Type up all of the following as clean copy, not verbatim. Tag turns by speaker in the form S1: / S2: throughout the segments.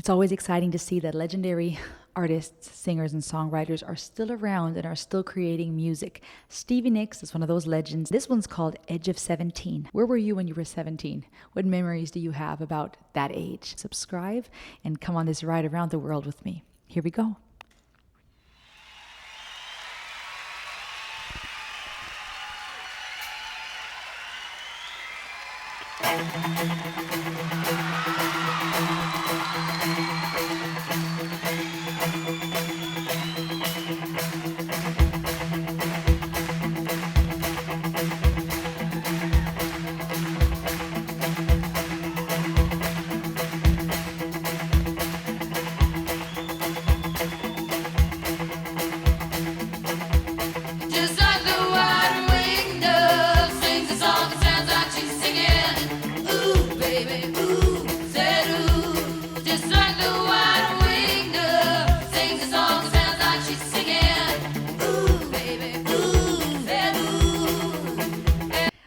S1: It's always exciting to see that legendary artists, singers, and songwriters are still around and are still creating music. Stevie Nicks is one of those legends. This one's called Edge of 17. Where were you when you were 17? What memories do you have about that age? Subscribe and come on this ride around the world with me. Here we go.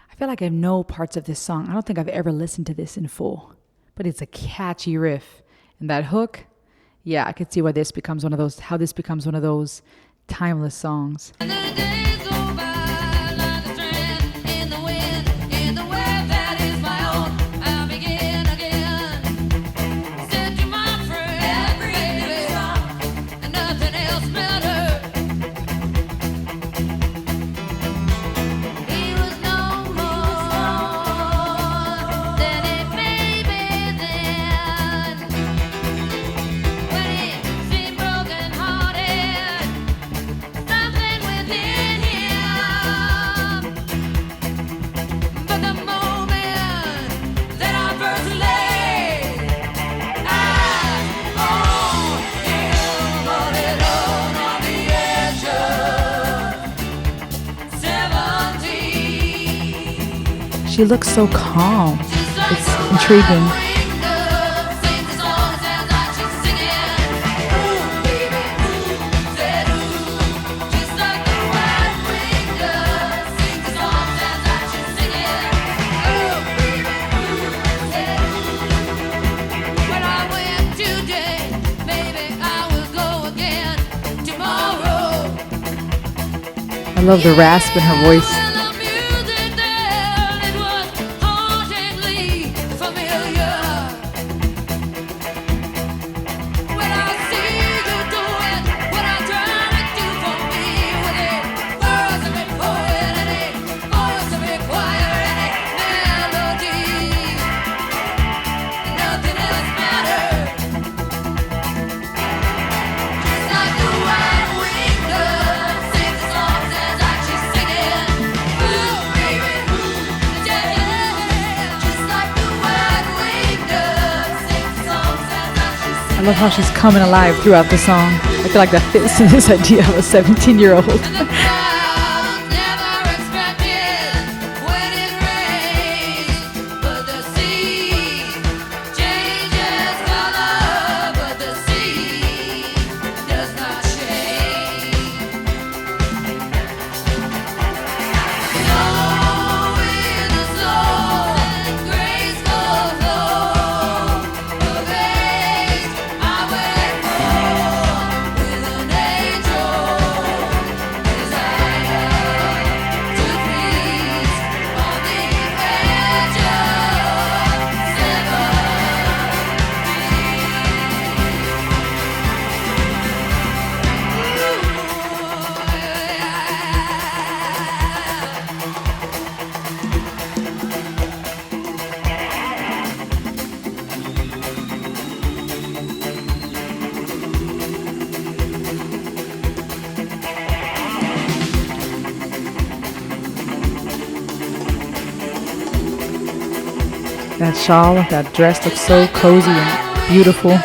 S1: I feel like I know parts of this song. I don't think I've ever listened to this in full, but it's a catchy riff. And that hook, yeah, I could see why this becomes one of those, how this becomes one of those timeless songs. She looks so calm. It's intriguing. I love the rasp in her voice. I love how she's coming alive throughout the song. I feel like that fits in this idea of a 17-year-old. That shawl, that dress looks so cozy and beautiful.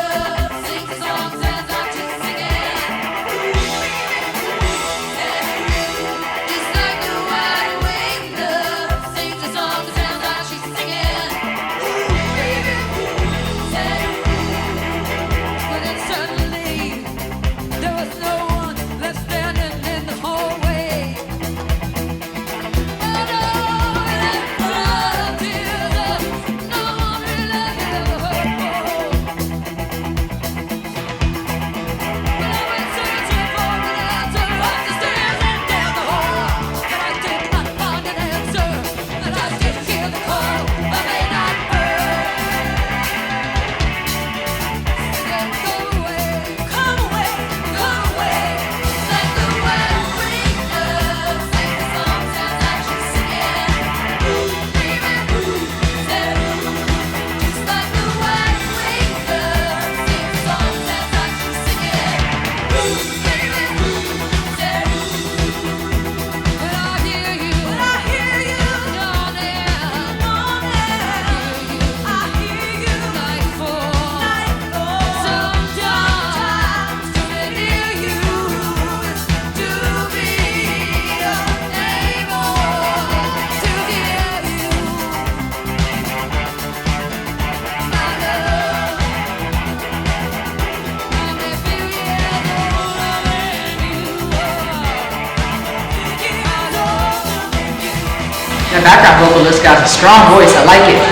S1: The background vocalist got a strong voice. I like it.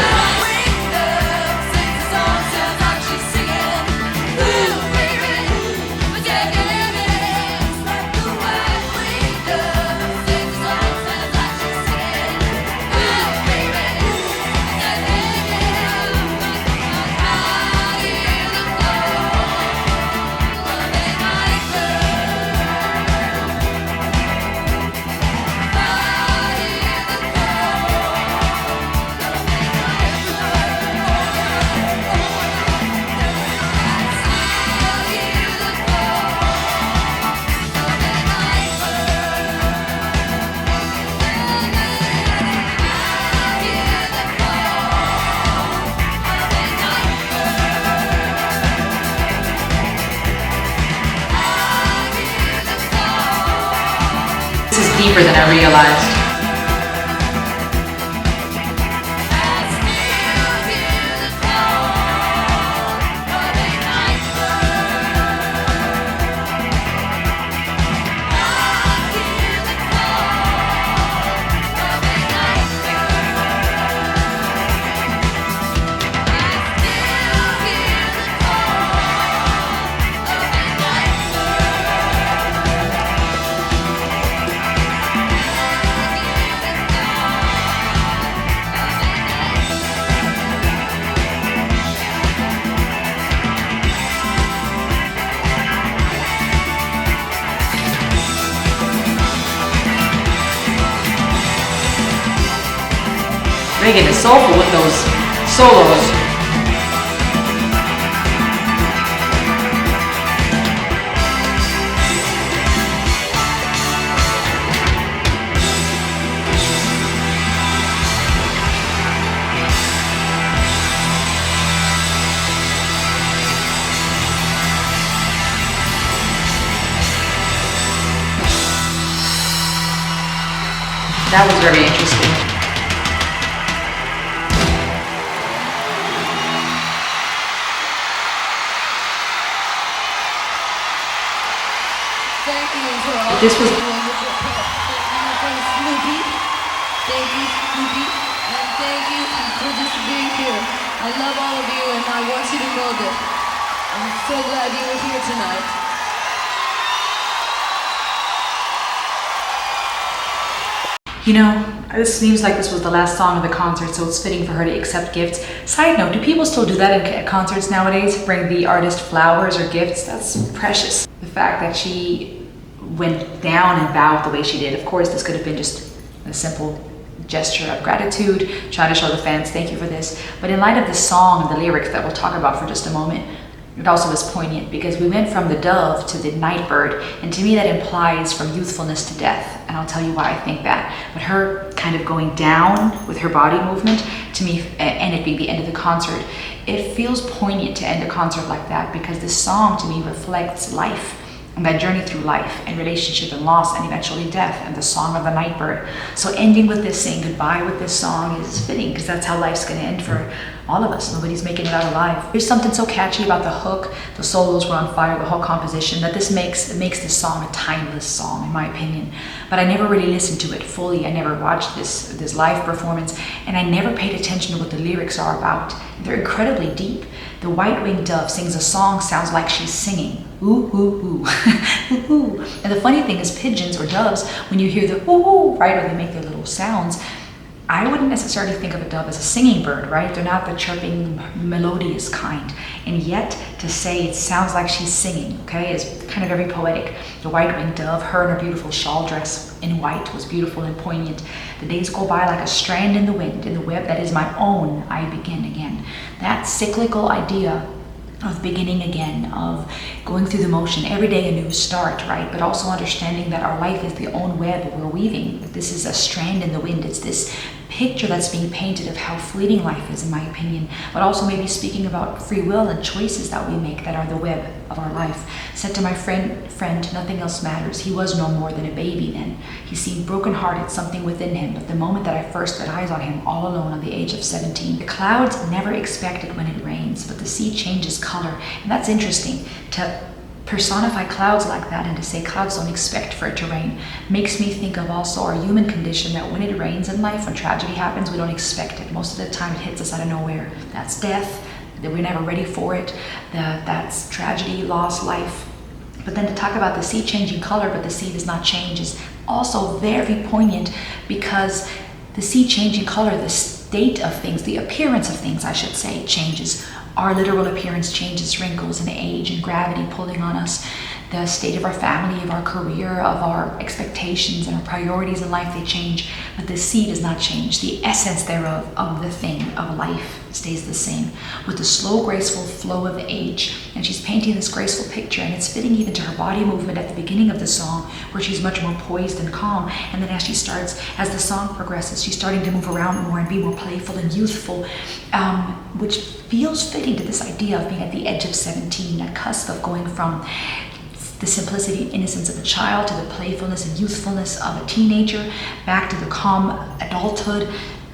S1: This is deeper than I realized. Making it soulful with those solos. That was very interesting. This was
S2: Thank you, Stevie, and thank you for just being here. I love all of you, and I want you to know that I'm so glad you were here tonight.
S1: You know, this seems like this was the last song of the concert, so it's fitting for her to accept gifts. Side note, do people still do that at concerts nowadays? Bring the artist flowers or gifts? That's precious. The fact that she went down and bowed the way she did. Of course, this could have been just a simple gesture of gratitude, trying to show the fans, thank you for this. But in light of this song and the lyrics that we'll talk about for just a moment, it also was poignant because we went from the dove to the night bird, and to me that implies from youthfulness to death, and I'll tell you why I think that. But her kind of going down with her body movement, to me, and it being the end of the concert, it feels poignant to end a concert like that because this song to me reflects life and that journey through life and relationship and loss and eventually death and the song of the night bird. So ending with this, saying goodbye with this song is fitting because that's how life's gonna end for all of us. Nobody's making it out alive. There's something so catchy about the hook, the solos were on fire, the whole composition, that this makes this song a timeless song in my opinion. But I never really listened to it fully. I never watched this live performance, and I never paid attention to what the lyrics are about. They're incredibly deep. The white-winged dove sings a song, sounds like she's singing. Ooh, ooh, ooh, ooh, ooh. And the funny thing is pigeons or doves, when you hear the ooh, ooh, right, or they make their little sounds, I wouldn't necessarily think of a dove as a singing bird, right? They're not the chirping, melodious kind. And yet, to say it sounds like she's singing, okay, is kind of very poetic. The white-winged dove, her in her beautiful shawl dress in white, was beautiful and poignant. The days go by like a strand in the wind, in the web that is my own, I begin again. That cyclical idea of beginning again, of going through the motion, every day a new start, right? But also understanding that our life is the own web we're weaving. That this is a strand in the wind. It's this picture that's being painted of how fleeting life is, in my opinion, but also maybe speaking about free will and choices that we make that are the web of our life. Said to my friend, nothing else matters. He was no more than a baby then. He seemed brokenhearted, something within him, but the moment that I first set eyes on him, all alone on the age of 17, the clouds never expect it when it rains, but the sea changes color. And that's interesting, to personify clouds like that and to say clouds don't expect for it to rain makes me think of also our human condition, that when it rains in life, when tragedy happens, we don't expect it. Most of the time it hits us out of nowhere. That's death, that we're never ready for it, that's tragedy, loss, life. But then to talk about the sea changing color, but the sea does not change, is also very poignant, because the sea changing color, the state of things, the appearance of things, I should say, changes. Our literal appearance changes, wrinkles and age and gravity pulling on us. The state of our family, of our career, of our expectations and our priorities in life, they change. But the sea does not change. The essence thereof, of the thing, of life, stays the same, with the slow, graceful flow of age. And she's painting this graceful picture, and it's fitting even to her body movement at the beginning of the song, where she's much more poised and calm. And then as the song progresses, she's starting to move around more and be more playful and youthful, which feels fitting to this idea of being at the edge of 17, that cusp of going from the simplicity and innocence of a child to the playfulness and youthfulness of a teenager, back to the calm adulthood,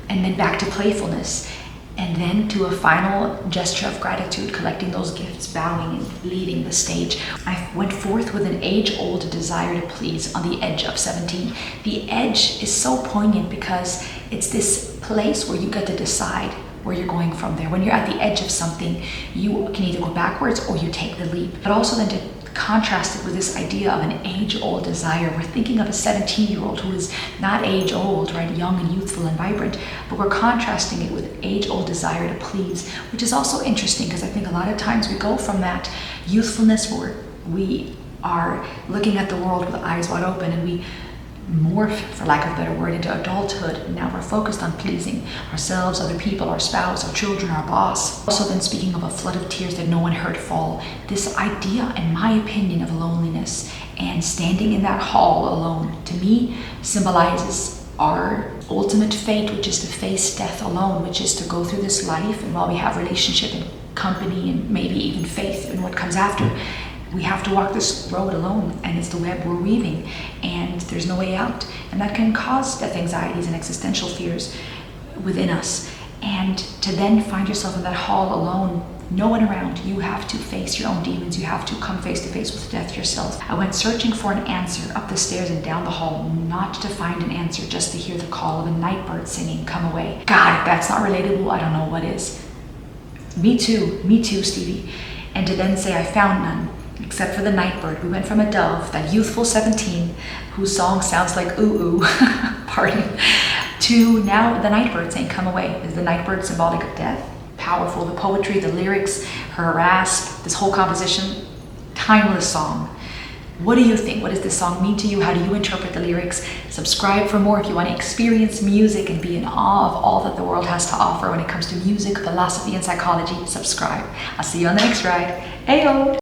S1: and then back to playfulness, and then to a final gesture of gratitude, collecting those gifts, bowing and leaving the stage. I went forth with an age-old desire to please on the edge of 17. The edge is so poignant because it's this place where you get to decide where you're going from there. When you're at the edge of something, you can either go backwards or you take the leap. But also then to contrast it with this idea of an age-old desire. We're thinking of a 17-year-old who is not age-old, right, young and youthful and vibrant, but we're contrasting it with age-old desire to please, which is also interesting, because I think a lot of times we go from that youthfulness where we are looking at the world with eyes wide open, and we morph, for lack of a better word, into adulthood. Now we're focused on pleasing ourselves, other people, our spouse, our children, our boss. Also then speaking of a flood of tears that no one heard fall, this idea, in my opinion, of loneliness and standing in that hall alone, to me, symbolizes our ultimate fate, which is to face death alone, which is to go through this life, and while we have relationship and company and maybe even faith in what comes after, we have to walk this road alone, and it's the web we're weaving, and there's no way out. And that can cause death anxieties and existential fears within us. And to then find yourself in that hall alone, no one around, you have to face your own demons. You have to come face to face with death yourself. I went searching for an answer up the stairs and down the hall, not to find an answer, just to hear the call of a night bird singing, "Come away." God, if that's not relatable, I don't know what is. Me too, Stevie. And to then say, I found none, except for the night bird. We went from a dove, that youthful 17, whose song sounds like ooh ooh, pardon, to now the night bird saying, "Come away." Is the night bird symbolic of death? Powerful. The poetry, the lyrics, her rasp, this whole composition, timeless song. What do you think? What does this song mean to you? How do you interpret the lyrics? Subscribe for more if you want to experience music and be in awe of all that the world has to offer when it comes to music, philosophy, and psychology. Subscribe. I'll see you on the next ride. Ayo!